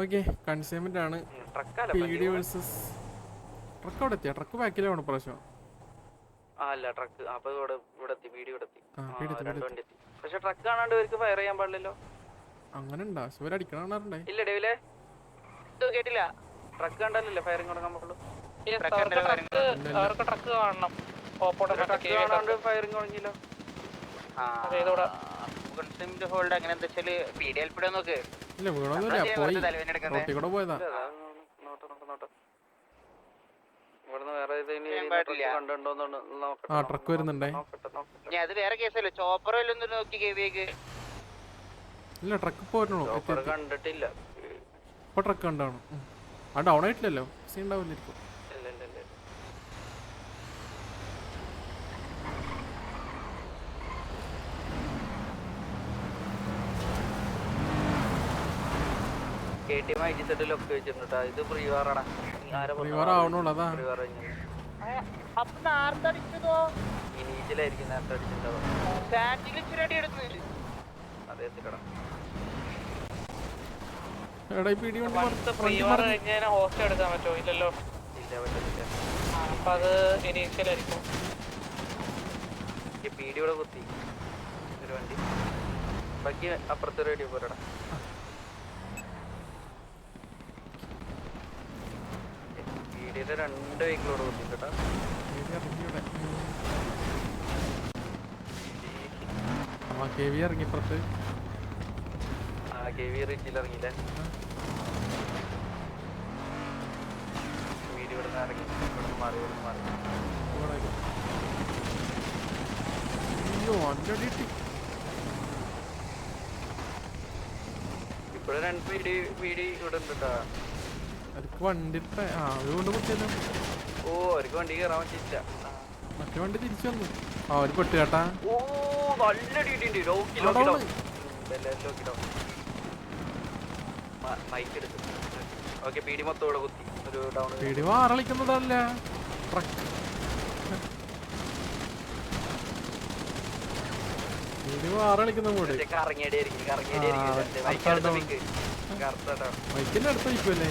Okay consignment ആണ്. PD versus truck അവിടെ എത്തിയ ട്രക്ക് ബാക്കിലാണ് പ്രാവശ്യം. അല്ല ട്രക്ക് അപ്പൊ പക്ഷെ ട്രക്ക് കാണാണ്ട് ഇവർക്ക് ഫയർ ചെയ്യാൻ പാടില്ലല്ലോ. അങ്ങനെ ഉണ്ടാ അടിക്കണേ ഇല്ല ഡേവിലെ കേട്ടില്ല. ട്രക്ക് കണ്ടല്ലേ ഫയറിംഗ് തുടങ്ങാൻ പാടുള്ളൂ. ട്രക്ക് കാണണം. ട്രക്ക് കാണാണ്ട് ഫയറിംഗ് തുടങ്ങിയില്ല. ഹോൾഡ് അങ്ങനെ എന്താ വെച്ചാല് പീഡി ഹെൽപ്പിടാൻ നോക്ക്. ഇല്ല വീണൊന്നുമില്ല, പോയി റോട്ടിൽ കൂടെ പോയതാ. ഇവിടുന്ന് വേറെ ആ ട്രക്ക് വരുന്നുണ്ടേ. അത് വേറെ കേസല്ലേ ചോപ്പർ നോക്കി കേവിയേക്ക്. ഇല്ല ട്രക്ക് പോരണോ കണ്ടിട്ടില്ല. ഇപ്പൊ ട്രക്ക് കണ്ടാണ്. ആ ഡൗൺ ആയിട്ടില്ലല്ലോ, സീൻ ഉണ്ടാവില്ലായിരിക്കും. ഇത് പ്രീവാറാണ്. ആവണുള്ളതാ. ഇനീഷ്യലായിരിക്കും നേരത്തെ അടിച്ചിട്ടുണ്ടാവും. എടാ ഈ പിടി കൊണ്ട് ഹോസ്റ്റ് എടുക്കാൻ പറ്റുമോ? ഇല്ലല്ലോ. അപ്പൊ അത് ഇനീഷ്യലായിരിക്കും. പീഡിയോടെ കുത്തി ഒരു വണ്ടി ബാക്കി അപ്പുറത്തെ റേഡിയോ പോരടാ. പീഡിയുടെ 2 വെഹിക്കിളോട് കുത്തിട്ടാ. ഇറങ്ങിപ്പുറത്ത് റീച്ചിൽ ഇറങ്ങിയില്ലേ? വീഡിയോ ഇറങ്ങി മാറി ഇപ്പഴും 2 വീടി ഇവിടെ ഉണ്ട് കേട്ടാ. വണ്ടി കൊണ്ട് കുത്തിയല്ലോ. ഓ അവർക്ക് വണ്ടി കയറാൻ പറ്റില്ല. മറ്റേ വണ്ടി തിരിച്ചു വന്നു. അവര് പെട്ട് കേട്ടാ. ഓ നല്ല മൈക്ക് എടുത്തു. ഓക്കെ പീഡി മൊത്തം ഇവിടെ കുത്തി. ഒരു ഡൗൺ പീഡി വാറളിക്കുന്നതല്ല ട്രക്ക്. പീഡി വാറളിക്കുന്ന കൂടെ മൈക്കിന്റെ അടുത്ത് വയ്ക്കുമല്ലേ?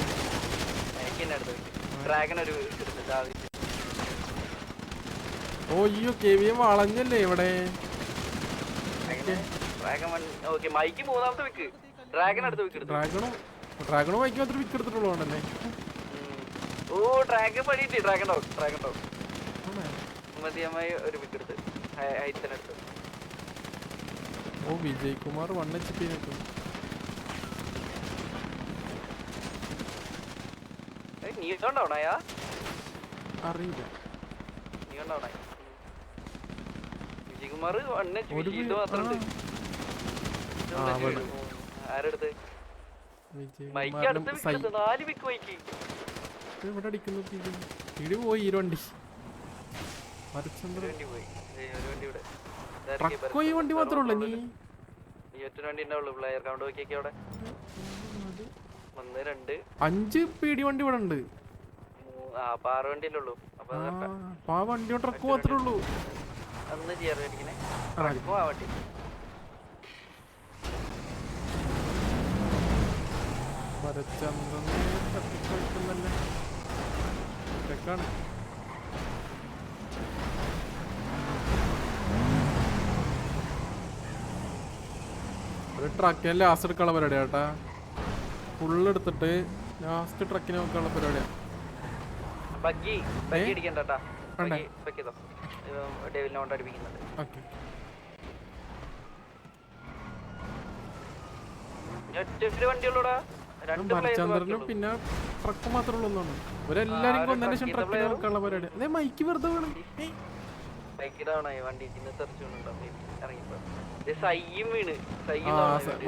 ഓ അയ്യോ കെവിയെ വളഞ്ഞല്ലേ ഇവിടെ. ഡ്രാഗണും മൈക്ക് മാത്രം വിക്ക് എടുത്തിട്ടുള്ളൂ ആണല്ലേ. ഓ ഡ്രാഗൺ പണിയിട്ട് ഡ്രാഗൺ മതിയമായി ഒരു വിക്ക് എടുത്ത് ഹൈറ്റിനടുത്ത്. ഓ വിജയ് കുമാർ 1 HP നിൽക്കും. നീ കണ്ടോണായാ അറിയില്ല. നീ കണ്ടോണായി വിജയ് കുമാർ 1 HP മാത്രം. ആരെടുത്ത് മൈക്ക് അടുത്ത് 4 വിക്ക് മൈക്ക് ഇവിടെ അടിക്കുന്നു. പിടി പോയി ഈ വണ്ടി. ട്രക്കോ ഈ വണ്ടി മാത്രമേ ഉള്ളൂ. നീ വണ്ടി ഉണ്ടാവുള്ളൂ. പ്ലെയർ കൗണ്ട് നോക്കിയൊക്കെ അവിടെ 1 2 5 PD വണ്ടി ഇവിടെ ഉണ്ട്. 6 വണ്ടിയല്ലേ ഉള്ളൂ. അപ്പൊ ആ വണ്ടിയോ ട്രക്ക് മാത്രമേ ഉള്ളൂ. അന്ന് ചെയ്യാറ് മേടിക്കണേ ട്രക്കും ആ വണ്ടി. ട്രക്കാണ്. ഒരു ട്രക്കിനെ ലാസ്റ്റ് എടുക്കാനുള്ള പരിപാടിയാ കേട്ടാ. ഫുള്ള് എടുത്തിട്ട് ലാസ്റ്റ് ട്രക്കിനെ നോക്കാനുള്ള പരിപാടിയാ. ചന്ദ്രനും പിന്നെ ട്രക്ക് മാത്രമേ ഉള്ളൂ. ഇവരെല്ലാരും കൊന്നതിന് ശേഷം ട്രക്കിനെ നോക്കാനുള്ള പരിപാടി. അതേ മൈക്ക് വെറുതെ വീണ്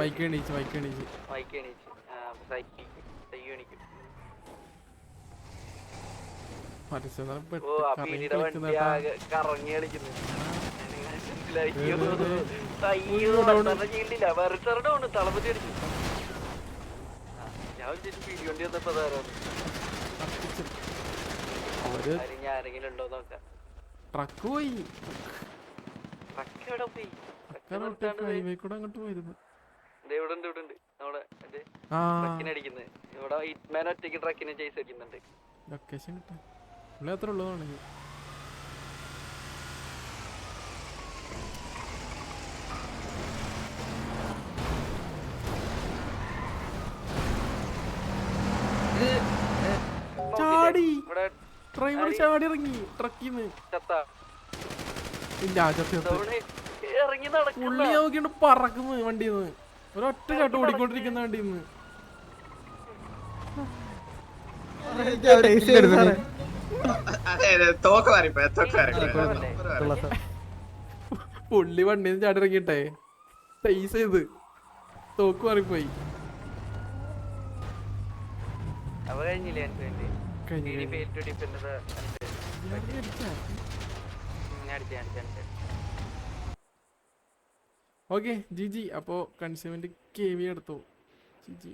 മൈക്ക് എണീച്ച് ട്രക്ക് പോയി. ഹൈവേ കൂടെ അങ്ങോട്ട് പോയിരുന്നു. നമ്മുടെ ആ ട്രക്കിന് അടിക്കുന്നത്. ഇവിടെ ഹിറ്റ്മാൻ ഒറ്റയ്ക്ക് ട്രക്കിന് ചേസ് അടിക്കുന്നുണ്ട്. ലൊക്കേഷൻ കിട്ടാൻ പുള്ളി അത്ര ഉള്ളതാണെങ്കിൽ ചാടി ഇവിടെ ഡ്രൈവർ ചാടി ഇറങ്ങി ട്രക്കിന്ന് ചത്ത ഇല്ല ചത്തി ഇറങ്ങി നടക്കും. പുള്ളി നോക്കിണ്ട് പറക്കുന്നു വണ്ടിന്ന് ഒരൊറ്റ ചാട്ടം ഓടിക്കൊണ്ടിരിക്കുന്ന വണ്ടിന്ന് പുള്ളി വണ്ടിന്ന് ചാടി ഇറങ്ങിട്ടെ ടൈസ് ചെയ്ത് തോക്ക് മാറിപ്പോയി. അവ കഴിഞ്ഞില്ലേ കഴിഞ്ഞു. Okay G G. അപ്പോൾ കൺസ്യൂമന്റ് KV എടുത്തു ജി ജി.